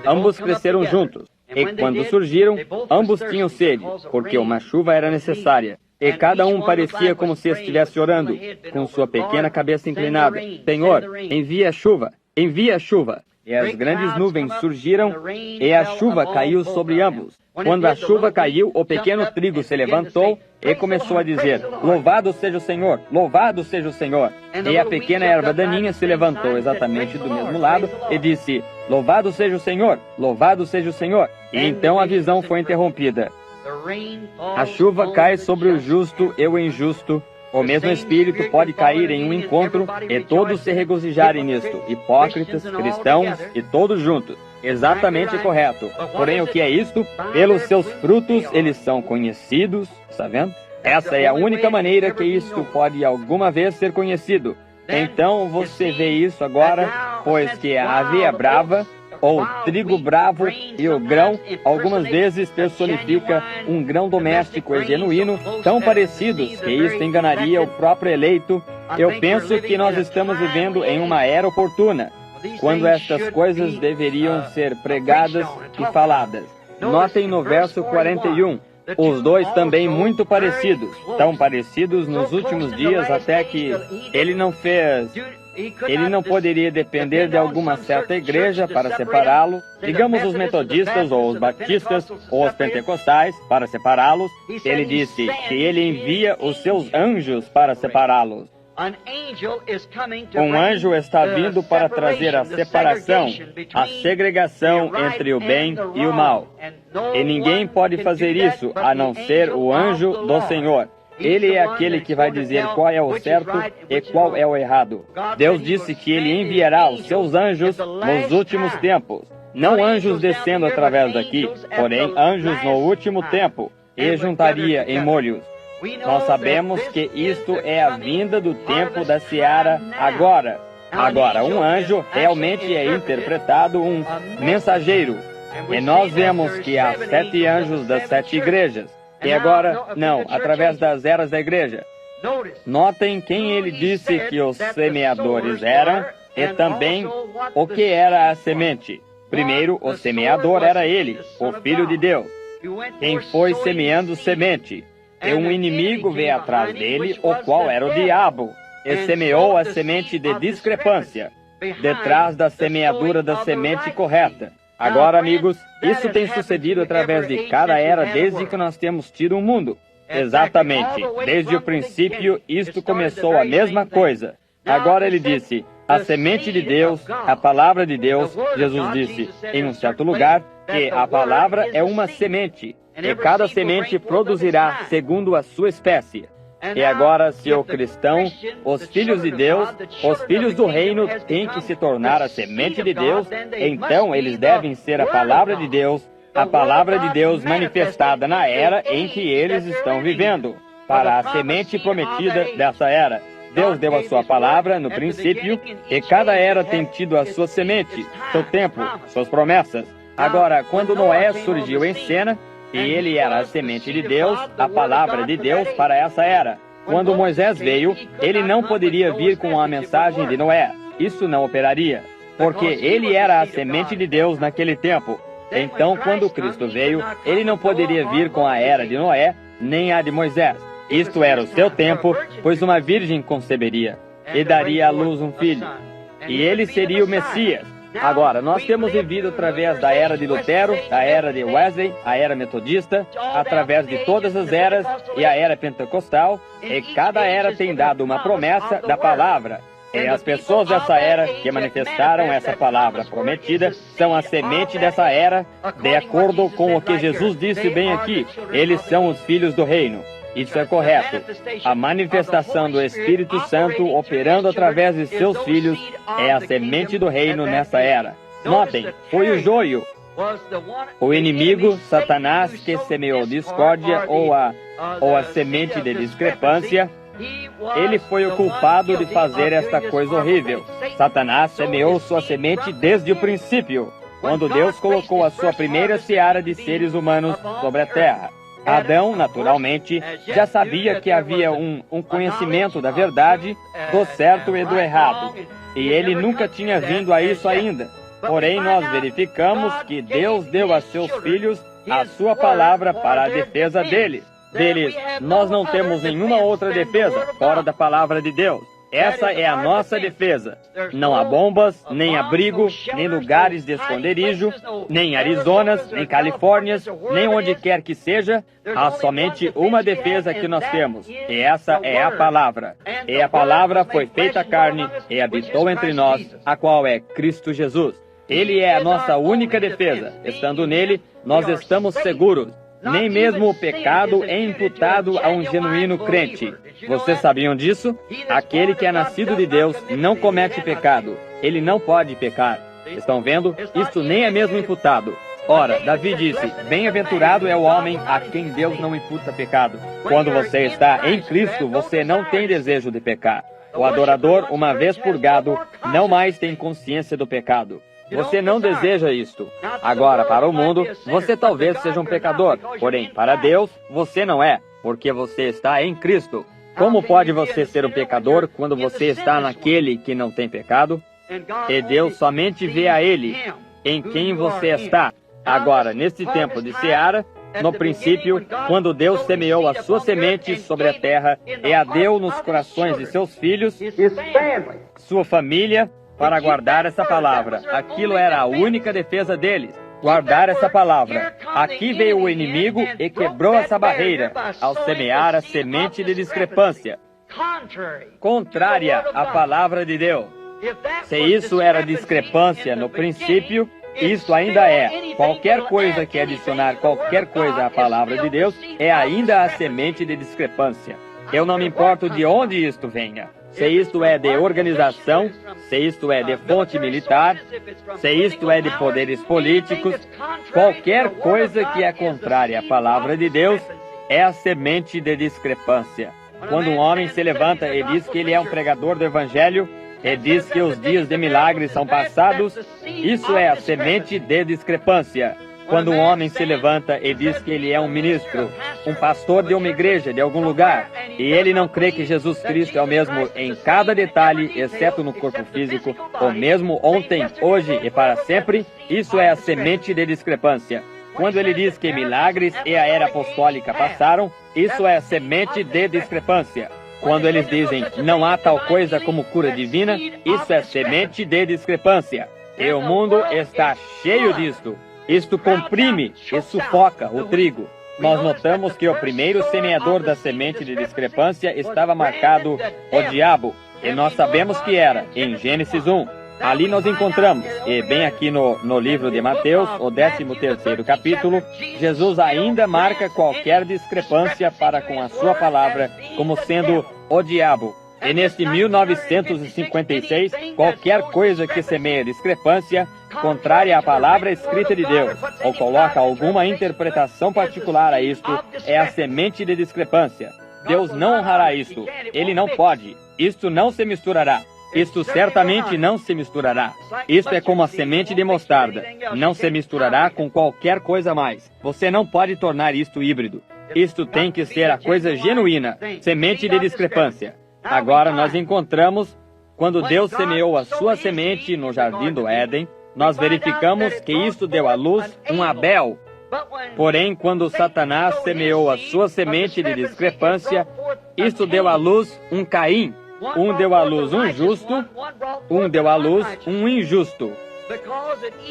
ambos cresceram juntos. E quando surgiram, ambos tinham sede, porque uma chuva era necessária. E cada um parecia como se estivesse orando, com sua pequena cabeça inclinada. Senhor, envia a chuva, envia a chuva. E as grandes nuvens surgiram, e a chuva caiu sobre ambos. Quando a chuva caiu, o pequeno trigo se levantou e começou a dizer, louvado seja o Senhor, louvado seja o Senhor. E a pequena erva daninha se levantou exatamente do mesmo lado e disse, louvado seja o Senhor, louvado seja o Senhor. E então a visão foi interrompida. A chuva cai sobre o justo e o injusto. O mesmo Espírito pode cair em um encontro e todos se regozijarem nisto, hipócritas, cristãos e todos juntos. Exatamente correto. Porém, o que é isto? Pelos seus frutos eles são conhecidos. Está vendo? Essa é a única maneira que isto pode alguma vez ser conhecido. Então você vê isso agora, pois que a aveia brava, ou trigo bravo e o grão, algumas vezes personifica um grão doméstico e genuíno, tão parecidos que isto enganaria o próprio eleito. Eu penso que nós estamos vivendo em uma era oportuna, quando estas coisas deveriam ser pregadas e faladas. Notem no verso 41, os dois também muito parecidos, tão parecidos nos últimos dias até que ele não poderia depender de alguma certa igreja para separá-lo, digamos os metodistas ou os batistas ou os pentecostais para separá-los. Ele disse que ele envia os seus anjos para separá-los. Um anjo está vindo para trazer a separação, a segregação entre o bem e o mal. E ninguém pode fazer isso a não ser o anjo do Senhor. Ele é aquele que vai dizer qual é o certo e qual é o errado. Deus disse que Ele enviará os seus anjos nos últimos tempos. Não anjos descendo através daqui, porém anjos no último tempo, e juntaria em molhos. Nós sabemos que isto é a vinda do tempo da seara agora. Agora, um anjo realmente é interpretado um mensageiro. E nós vemos que há 7 anjos das 7 igrejas. E agora, não, através das eras da igreja. Notem quem ele disse que os semeadores eram e também o que era a semente. Primeiro, o semeador era ele, o Filho de Deus, quem foi semeando semente. E um inimigo veio atrás dele, o qual era o diabo, e semeou a semente de discrepância, detrás da semeadura da semente correta. Agora, amigos, isso tem sucedido através de cada era desde que nós temos tido um mundo. Exatamente. Desde o princípio, isto começou a mesma coisa. Agora ele disse, a semente de Deus, a palavra de Deus. Jesus disse, em um certo lugar, que a palavra é uma semente, e cada semente produzirá segundo a sua espécie. E agora, se o cristão, os filhos de Deus, os filhos do reino têm que se tornar a semente de Deus, então eles devem ser a palavra de Deus manifestada na era em que eles estão vivendo, para a semente prometida dessa era. Deus deu a sua palavra no princípio, e cada era tem tido a sua semente, seu tempo, suas promessas. Agora, quando Noé surgiu em cena, e ele era a semente de Deus, a palavra de Deus para essa era. Quando Moisés veio, ele não poderia vir com a mensagem de Noé. Isso não operaria, porque ele era a semente de Deus naquele tempo. Então, quando Cristo veio, ele não poderia vir com a era de Noé, nem a de Moisés. Isto era o seu tempo, pois uma virgem conceberia e daria à luz um filho. E ele seria o Messias. Agora, nós temos vivido através da era de Lutero, da era de Wesley, a era metodista, através de todas as eras e a era pentecostal, e cada era tem dado uma promessa da palavra. E as pessoas dessa era que manifestaram essa palavra prometida são a semente dessa era, de acordo com o que Jesus disse bem aqui. Eles são os filhos do reino. Isso é correto. A manifestação do Espírito Santo operando através de seus filhos é a semente do reino nessa era. Notem, foi o joio, o inimigo, Satanás, que semeou discórdia ou a semente de discrepância. Ele foi o culpado de fazer esta coisa horrível. Satanás semeou sua semente desde o princípio, quando Deus colocou a sua primeira seara de seres humanos sobre a terra. Adão, naturalmente, já sabia que havia um conhecimento da verdade, do certo e do errado. E ele nunca tinha vindo a isso ainda. Porém, nós verificamos que Deus deu a seus filhos a sua palavra para a defesa deles. Nós não temos nenhuma outra defesa fora da palavra de Deus. Essa é a nossa defesa. Não há bombas, nem abrigo, nem lugares de esconderijo, nem Arizonas, nem Califórnias, nem onde quer que seja. Há somente uma defesa que nós temos, e essa é a palavra. E a palavra foi feita carne e habitou entre nós, a qual é Cristo Jesus. Ele é a nossa única defesa. Estando nele, nós estamos seguros. Nem mesmo o pecado é imputado a um genuíno crente. Vocês sabiam disso? Aquele que é nascido de Deus não comete pecado. Ele não pode pecar. Estão vendo? Isto nem é mesmo imputado. Ora, Davi disse, bem-aventurado é o homem a quem Deus não imputa pecado. Quando você está em Cristo, você não tem desejo de pecar. O adorador, uma vez purgado, não mais tem consciência do pecado. Você não deseja isto. Agora, para o mundo, você talvez seja um pecador. Porém, para Deus, você não é, porque você está em Cristo. Como pode você ser um pecador quando você está naquele que não tem pecado? E Deus somente vê a Ele, em quem você está. Agora, neste tempo de seara, no princípio, quando Deus semeou a sua semente sobre a terra e a deu nos corações de seus filhos, sua família, para guardar essa palavra. Aquilo era a única defesa deles. Guardar essa palavra. Aqui veio o inimigo e quebrou essa barreira ao semear a semente de discrepância, contrária à palavra de Deus. Se isso era discrepância no princípio, isso ainda é. Qualquer coisa que adicionar qualquer coisa à palavra de Deus é ainda a semente de discrepância. Eu não me importo de onde isto venha. Se isto é de organização, se isto é de fonte militar, se isto é de poderes políticos, qualquer coisa que é contrária à palavra de Deus é a semente de discrepância. Quando um homem se levanta e diz que ele é um pregador do Evangelho, e diz que os dias de milagres são passados, isso é a semente de discrepância. Quando um homem se levanta e diz que ele é um ministro, um pastor de uma igreja, de algum lugar, e ele não crê que Jesus Cristo é o mesmo em cada detalhe, exceto no corpo físico, o mesmo ontem, hoje e para sempre, isso é a semente de discrepância. Quando ele diz que milagres e a era apostólica passaram, isso é a semente de discrepância. Quando eles dizem, não há tal coisa como cura divina, isso é semente de discrepância. E o mundo está cheio disto. Isto comprime e sufoca o trigo. Nós notamos que o primeiro semeador da semente de discrepância estava marcado o diabo. E nós sabemos que era, em Gênesis 1. Ali nós encontramos, e bem aqui no livro de Mateus, o 13º capítulo, Jesus ainda marca qualquer discrepância para com a sua palavra como sendo o diabo. E neste 1956, qualquer coisa que semeia discrepância, contrária à palavra escrita de Deus, ou coloca alguma interpretação particular a isto, é a semente de discrepância. Deus não honrará isto. Ele não pode. Isto não se misturará. Isto certamente não se misturará. Isto é como a semente de mostarda. Não se misturará com qualquer coisa mais. Você não pode tornar isto híbrido. Isto tem que ser a coisa genuína, semente de discrepância. Agora nós encontramos, quando Deus semeou a sua semente no jardim do Éden, nós verificamos que isto deu à luz um Abel. Porém, quando Satanás semeou a sua semente de discrepância, isto deu à luz um Caim. Um deu à luz um justo, um deu à luz um injusto.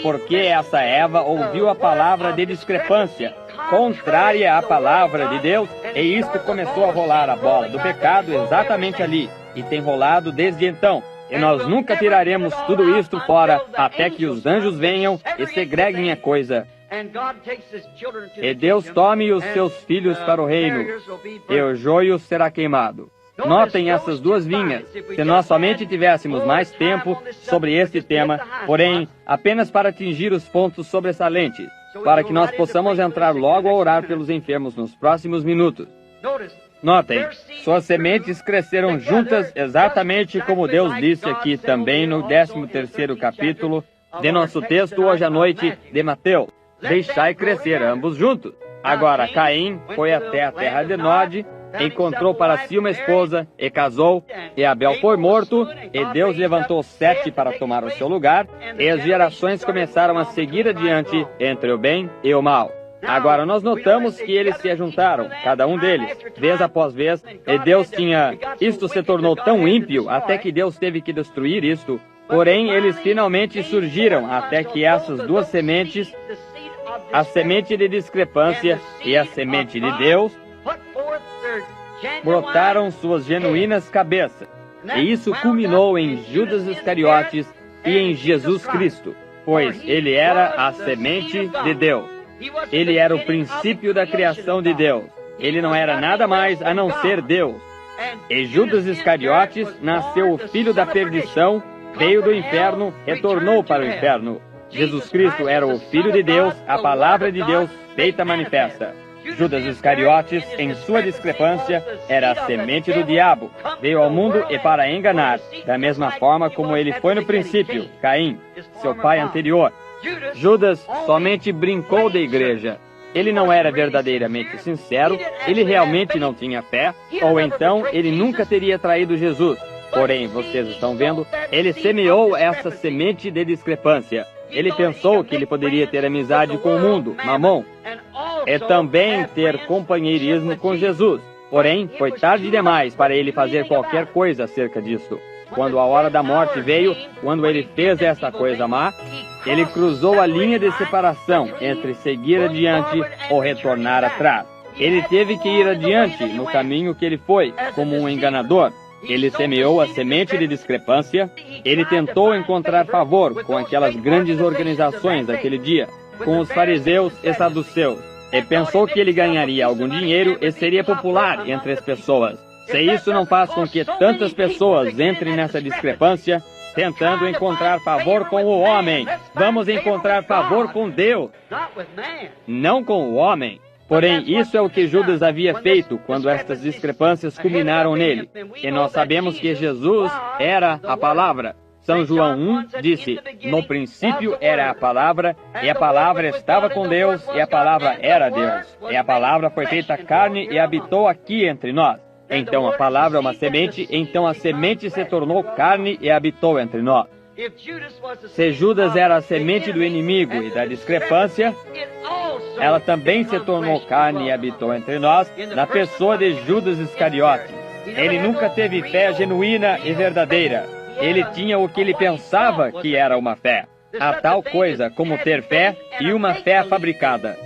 Porque essa Eva ouviu a palavra de discrepância, contrária à palavra de Deus, e isto começou a rolar a bola do pecado exatamente ali, e tem rolado desde então. E nós nunca tiraremos tudo isto fora até que os anjos venham e segreguem a coisa. E Deus tome os seus filhos para o reino, e o joio será queimado. Notem essas duas vinhas. Se nós somente tivéssemos mais tempo sobre este tema, porém, apenas para atingir os pontos sobressalentes, para que nós possamos entrar logo a orar pelos enfermos nos próximos minutos. Notem, suas sementes cresceram juntas exatamente como Deus disse aqui também no 13º capítulo de nosso texto hoje à noite de Mateus. Deixai crescer ambos juntos. Agora, Caim foi até a terra de Nod encontrou para si uma esposa e casou, e Abel foi morto, e Deus levantou Sete para tomar o seu lugar, e as gerações começaram a seguir adiante entre o bem e o mal. Agora, nós notamos que eles se ajuntaram, cada um deles, vez após vez, e Deus tinha... Isto se tornou tão ímpio, até que Deus teve que destruir isto. Porém, eles finalmente surgiram, até que essas duas sementes, a semente de discrepância e a semente de Deus, brotaram suas genuínas cabeças. E isso culminou em Judas Iscariotes e em Jesus Cristo, pois ele era a semente de Deus. Ele era o princípio da criação de Deus. Ele não era nada mais a não ser Deus. E Judas Iscariotes nasceu o filho da perdição, veio do inferno, retornou para o inferno. Jesus Cristo era o Filho de Deus, a palavra de Deus feita manifesta. Judas Iscariotes, em sua discrepância, era a semente do diabo. Veio ao mundo e para enganar, da mesma forma como ele foi no princípio, Caim, seu pai anterior. Judas somente brincou da igreja. Ele não era verdadeiramente sincero, ele realmente não tinha fé, ou então ele nunca teria traído Jesus. Porém, vocês estão vendo, ele semeou essa semente de discrepância. Ele pensou que ele poderia ter amizade com o mundo, Mamon, e também ter companheirismo com Jesus. Porém, foi tarde demais para ele fazer qualquer coisa acerca disso. Quando a hora da morte veio, quando ele fez essa coisa má, ele cruzou a linha de separação entre seguir adiante ou retornar atrás. Ele teve que ir adiante no caminho que ele foi, como um enganador. Ele semeou a semente de discrepância. Ele tentou encontrar favor com aquelas grandes organizações daquele dia, com os fariseus e saduceus, e pensou que ele ganharia algum dinheiro e seria popular entre as pessoas. Se isso não faz com que tantas pessoas entrem nessa discrepância, tentando encontrar favor com o homem, vamos encontrar favor com Deus, não com o homem. Porém, isso é o que Judas havia feito quando estas discrepâncias culminaram nele. E nós sabemos que Jesus era a palavra. São João 1 disse, no princípio era a palavra, e a palavra estava com Deus, e a palavra era Deus. E a palavra foi feita carne e habitou aqui entre nós. Então a palavra é uma semente, então a semente se tornou carne e habitou entre nós. Se Judas era a semente do inimigo e da discrepância, ela também se tornou carne e habitou entre nós, na pessoa de Judas Iscariotes. Ele nunca teve fé genuína e verdadeira. Ele tinha o que ele pensava que era uma fé. Há tal coisa como ter fé e uma fé fabricada.